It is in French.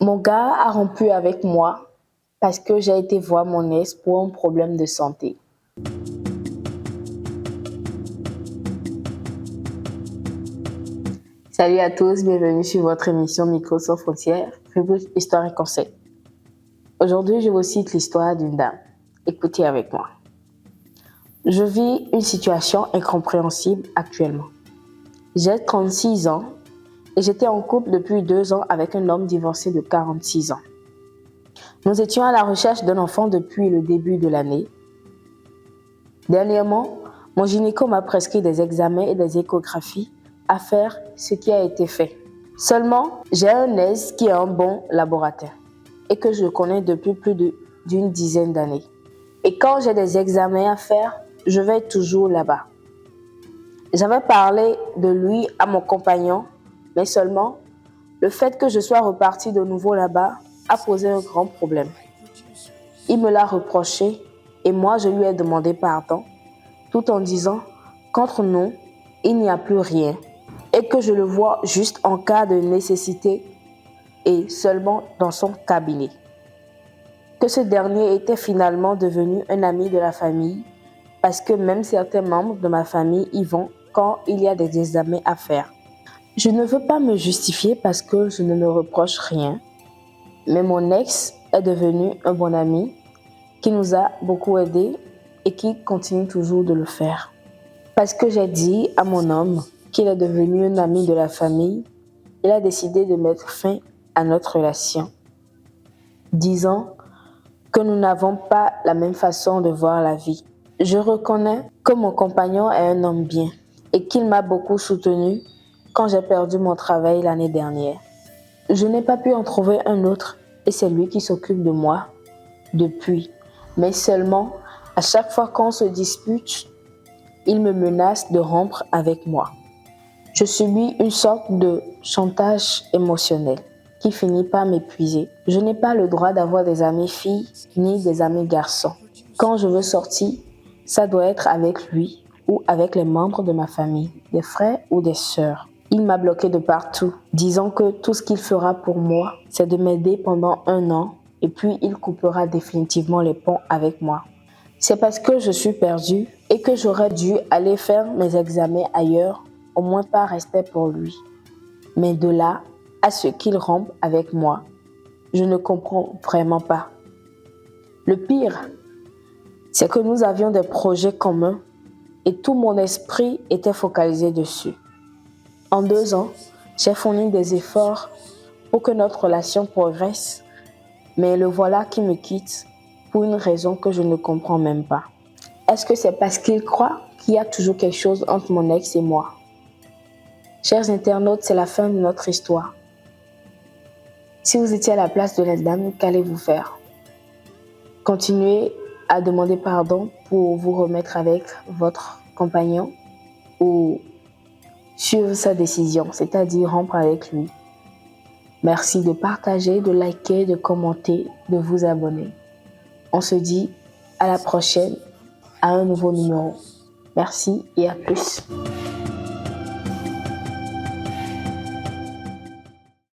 Mon gars a rompu avec moi parce que j'ai été voir mon ex pour un problème de santé. Salut à tous, bienvenue sur votre émission Micro sans frontières, rubrique Histoire et Conseils. Aujourd'hui, je vous cite l'histoire d'une dame. Écoutez avec moi. Je vis une situation incompréhensible actuellement. J'ai 36 ans et j'étais en couple depuis 2 ans avec un homme divorcé de 46 ans. Nous étions à la recherche d'un enfant depuis le début de l'année. Dernièrement, mon gynéco m'a prescrit des examens et des échographies à faire, ce qui a été fait. Seulement, j'ai un ex qui est un bon laboratoire et que je connais depuis plus d'une dizaine d'années. Et quand j'ai des examens à faire, je vais toujours là-bas. J'avais parlé de lui à mon compagnon, mais seulement le fait que je sois repartie de nouveau là-bas a posé un grand problème. Il me l'a reproché et moi je lui ai demandé pardon, tout en disant qu'entre nous, il n'y a plus rien et que je le vois juste en cas de nécessité et seulement dans son cabinet. Que ce dernier était finalement devenu un ami de la famille parce que même certains membres de ma famille y vont quand il y a des examens à faire. Je ne veux pas me justifier parce que je ne me reproche rien, mais mon ex est devenu un bon ami qui nous a beaucoup aidés et qui continue toujours de le faire. Parce que j'ai dit à mon homme qu'il est devenu un ami de la famille, il a décidé de mettre fin à notre relation, disant que nous n'avons pas la même façon de voir la vie. Je reconnais que mon compagnon est un homme bien et qu'il m'a beaucoup soutenu quand j'ai perdu mon travail l'année dernière. Je n'ai pas pu en trouver un autre et c'est lui qui s'occupe de moi depuis. Mais seulement, à chaque fois qu'on se dispute, il me menace de rompre avec moi. Je subis une sorte de chantage émotionnel qui finit par m'épuiser. Je n'ai pas le droit d'avoir des amis filles ni des amis garçons. Quand je veux sortir, ça doit être avec lui ou avec les membres de ma famille, des frères ou des sœurs. Il m'a bloqué de partout, disant que tout ce qu'il fera pour moi, c'est de m'aider pendant 1 an et puis il coupera définitivement les ponts avec moi. C'est parce que je suis perdue et que j'aurais dû aller faire mes examens ailleurs, au moins par respect pour lui. Mais de là à ce qu'il rompe avec moi, je ne comprends vraiment pas. Le pire, c'est que nous avions des projets communs et tout mon esprit était focalisé dessus. En 2 ans, j'ai fourni des efforts pour que notre relation progresse, mais le voilà qui me quitte pour une raison que je ne comprends même pas. Est-ce que c'est parce qu'il croit qu'il y a toujours quelque chose entre mon ex et moi? Chers internautes, c'est la fin de notre histoire. Si vous étiez à la place de la dame, qu'allez-vous faire? Continuer à demander pardon pour vous remettre avec votre compagnon ou suivre sa décision, c'est-à-dire rompre avec lui? Merci de partager, de liker, de commenter, de vous abonner. On se dit à la prochaine, à un nouveau numéro. Merci et à plus.